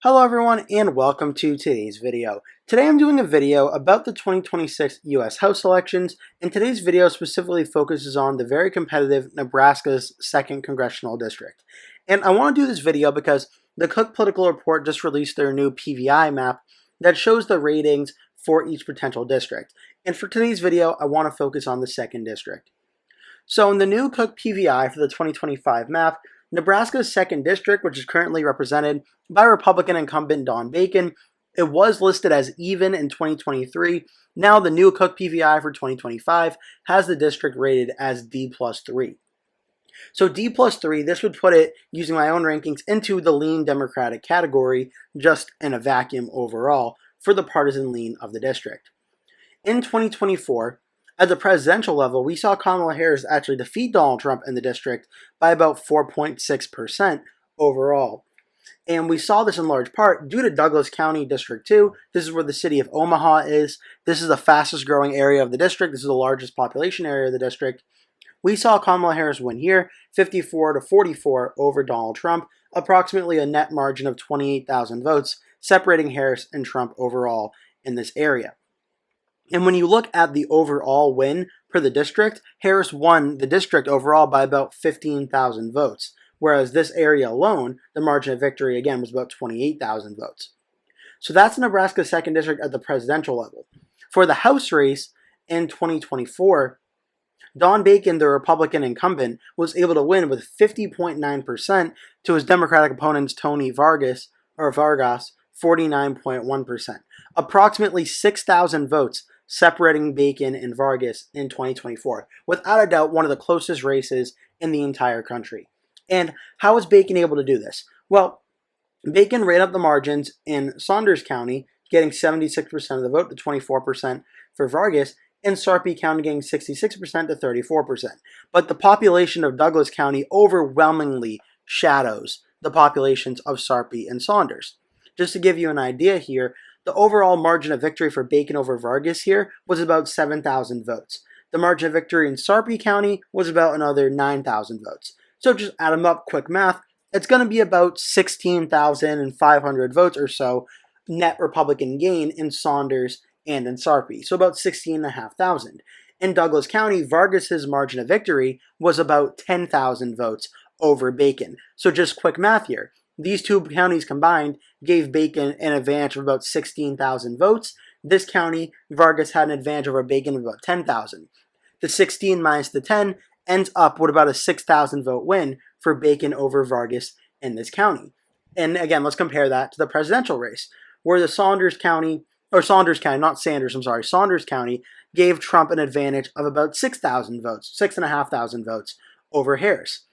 Hello everyone and welcome to today's video. Today I'm doing a video about the 2026 US House elections, and today's video specifically focuses on the very competitive Nebraska's 2nd Congressional District. And I want to do this video because the Cook Political Report just released their new PVI map that shows the ratings for each potential district. And for today's video, I want to focus on the 2nd District. So in the new Cook PVI for the 2025 map, Nebraska's 2nd District, which is currently represented by Republican incumbent Don Bacon, it was listed as even in 2023. Now the new Cook PVI for 2025 has the district rated as D+3. So D+3, this would put it, using my own rankings, into the lean Democratic category, just in a vacuum overall, for the partisan lean of the district. In 2024, at the presidential level, we saw Kamala Harris actually defeat Donald Trump in the district by about 4.6% overall. And we saw this in large part due to Douglas County District 2. This is where the city of Omaha is. This is the fastest growing area of the district. This is the largest population area of the district. We saw Kamala Harris win here, 54-44 over Donald Trump, approximately a net margin of 28,000 votes, separating Harris and Trump overall in this area. And when you look at the overall win per the district, Harris won the district overall by about 15,000 votes, whereas this area alone, the margin of victory again was about 28,000 votes. So that's Nebraska's 2nd District at the presidential level. For the House race in 2024, Don Bacon, the Republican incumbent, was able to win with 50.9% to his Democratic opponent's Tony Vargas 49.1%. Approximately 6,000 votes separating Bacon and Vargas in 2024. Without a doubt, one of the closest races in the entire country. And how was Bacon able to do this? Well, Bacon ran up the margins in Saunders County, getting 76% of the vote to 24% for Vargas, and Sarpy County getting 66% to 34%. But the population of Douglas County overwhelmingly shadows the populations of Sarpy and Saunders. Just to give you an idea here, the overall margin of victory for Bacon over Vargas here was about 7,000 votes. The margin of victory in Sarpy County was about another 9,000 votes. So just add them up, quick math, it's going to be about 16,500 votes or so net Republican gain in Saunders and in Sarpy. So about 16,500. In Douglas County, Vargas's margin of victory was about 10,000 votes over Bacon. So just quick math here. These two counties combined gave Bacon an advantage of about 16,000 votes. This county, Vargas had an advantage over Bacon of about 10,000. The 16 minus the 10 ends up with about a 6,000 vote win for Bacon over Vargas in this county. And again, let's compare that to the presidential race, where the Saunders County, Saunders County gave Trump an advantage of about 6,000 votes, 6,500 votes over Harris.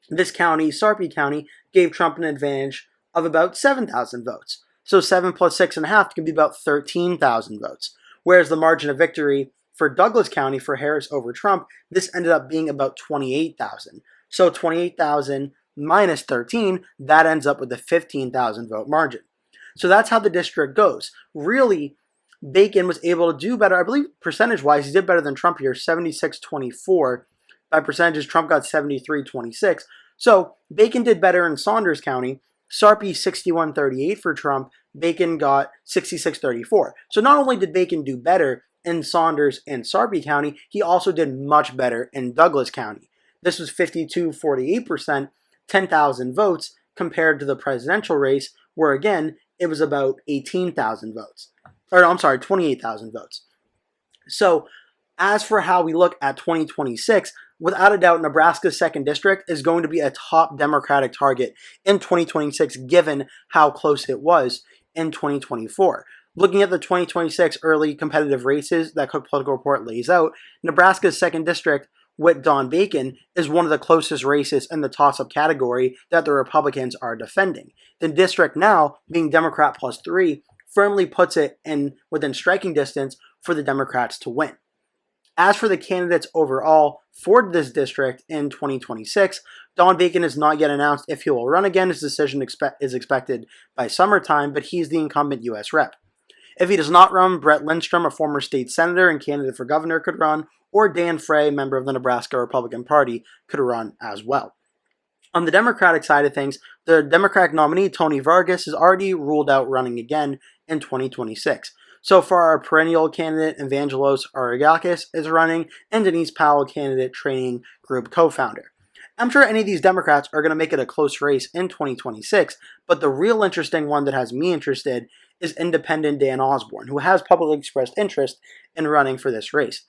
This county, Sarpy County, gave Trump an advantage of about 7,000 votes. So 7 plus 6.5 can be about 13,000 votes. Whereas the margin of victory for Douglas County for Harris over Trump, this ended up being about 28,000. So 28,000 minus 13, that ends up with a 15,000 vote margin. So that's how the district goes. Really, Bacon was able to do better. I believe percentage-wise, he did better than Trump here, 76-24. By percentages, Trump got 73-26. So Bacon did better in Saunders County. Sarpy 61-38 for Trump. Bacon got 66-34. So not only did Bacon do better in Saunders and Sarpy County, he also did much better in Douglas County. This was 52-48%, 10,000 votes, compared to the presidential race, where again, it was about 18,000 votes. Or I'm sorry, 28,000 votes. So as for how we look at 2026, without a doubt, Nebraska's 2nd District is going to be a top Democratic target in 2026, given how close it was in 2024. Looking at the 2026 early competitive races that Cook Political Report lays out, Nebraska's 2nd District with Don Bacon is one of the closest races in the toss-up category that the Republicans are defending. The district now, being Democrat +3, firmly puts it within striking distance for the Democrats to win. As for the candidates overall for this district in 2026, Don Bacon has not yet announced if he will run again. His decision is expected by summertime, but he's the incumbent U.S. rep. If he does not run, Brett Lindstrom, a former state senator and candidate for governor, could run, or Dan Frey, member of the Nebraska Republican Party, could run as well. On the Democratic side of things, the Democratic nominee, Tony Vargas, has already ruled out running again in 2026. So far, our perennial candidate, Evangelos Arigakis, is running, and Denise Powell, candidate training group co-founder. I'm sure any of these Democrats are going to make it a close race in 2026, but the real interesting one that has me interested is independent Dan Osborn, who has publicly expressed interest in running for this race.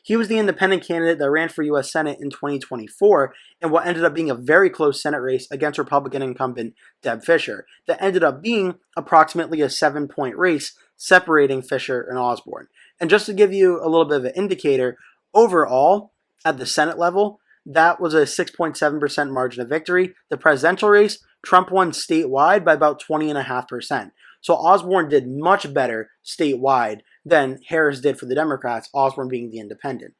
He was the independent candidate that ran for U.S. Senate in 2024 in what ended up being a very close Senate race against Republican incumbent Deb Fischer that ended up being approximately a 7-point race separating Fischer and Osborn. And just to give you a little bit of an indicator, overall, at the Senate level, that was a 6.7% margin of victory. The presidential race, Trump won statewide by about 20.5%. So Osborn did much better statewide than Harris did for the Democrats, Osborn being the independent.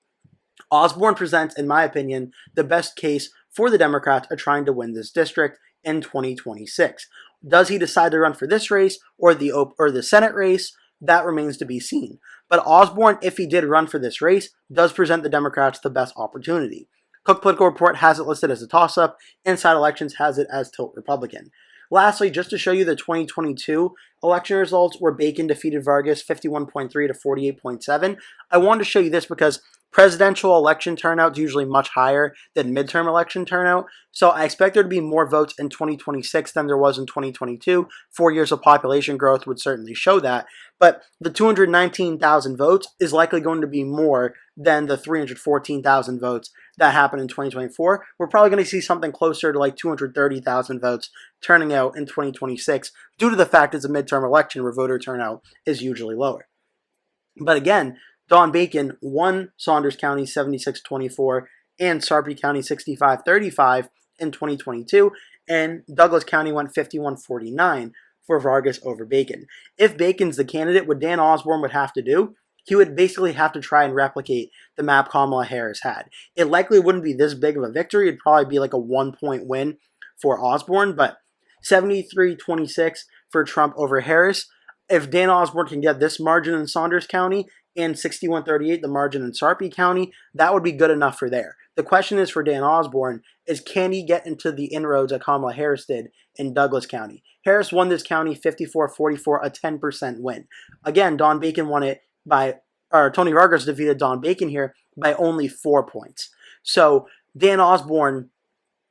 Osborn presents, in my opinion, the best case for the Democrats are trying to win this district in 2026. Does he decide to run for this race or the Senate race? That remains to be seen. But Osborn, if he did run for this race, does present the Democrats the best opportunity. Cook Political Report has it listed as a toss-up. Inside Elections has it as tilt Republican. Lastly, just to show you the 2022 election results where Bacon defeated Vargas 51.3 to 48.7, I wanted to show you this because presidential election turnout is usually much higher than midterm election turnout, so I expect there to be more votes in 2026 than there was in 2022. 4 years of population growth would certainly show that, but the 219,000 votes is likely going to be more than the 314,000 votes that happened in 2024. We're probably going to see something closer to like 230,000 votes turning out in 2026 due to the fact it's a midterm election where voter turnout is usually lower. But again, Don Bacon won Saunders County 76-24 and Sarpy County 65-35 in 2022, and Douglas County went 51-49 for Vargas over Bacon. If Bacon's the candidate, what Dan Osborn would have to do, he would basically have to try and replicate the map Kamala Harris had. It likely wouldn't be this big of a victory. It'd probably be like a 1-point win for Osborn, but 73-26 for Trump over Harris. If Dan Osborn can get this margin in Saunders County and 61-38, the margin in Sarpy County, that would be good enough for there. The question is for Dan Osborn is, can he get into the inroads that Kamala Harris did in Douglas County? Harris won this county 54-44, a 10% win. Again, Don Bacon won it Tony Vargas defeated Don Bacon here by only 4 points. So Dan Osborn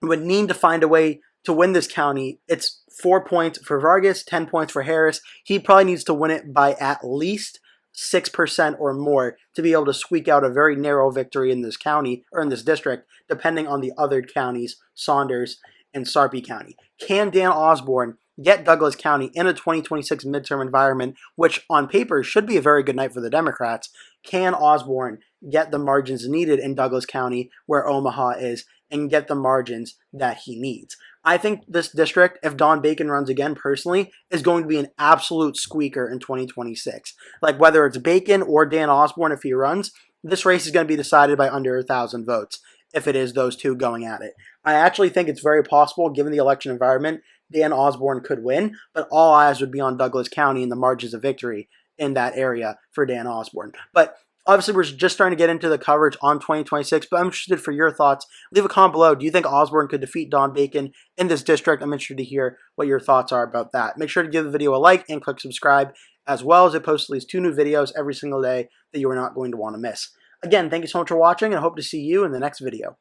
would need to find a way to win this county. It's 4 points for Vargas, 10 points for Harris. He probably needs to win it by at least 6% or more to be able to squeak out a very narrow victory in this county or in this district, depending on the other counties, Saunders and Sarpy County. Can Dan Osborn get Douglas County in a 2026 midterm environment, which on paper should be a very good night for the Democrats? Can Osborn get the margins needed in Douglas County, where Omaha is, and get the margins that he needs? I think this district, if Don Bacon runs again personally, is going to be an absolute squeaker in 2026. Like whether it's Bacon or Dan Osborn, if he runs, this race is going to be decided by under 1,000 votes if it is those two going at it. I actually think it's very possible, given the election environment, Dan Osborn could win, but all eyes would be on Douglas County and the margins of victory in that area for Dan Osborn. But obviously, we're just starting to get into the coverage on 2026, but I'm interested for your thoughts. Leave a comment below. Do you think Osborn could defeat Don Bacon in this district? I'm interested to hear what your thoughts are about that. Make sure to give the video a like and click subscribe, as well as it posts at least 2 new videos every single day that you are not going to want to miss. Again, thank you so much for watching, and I hope to see you in the next video.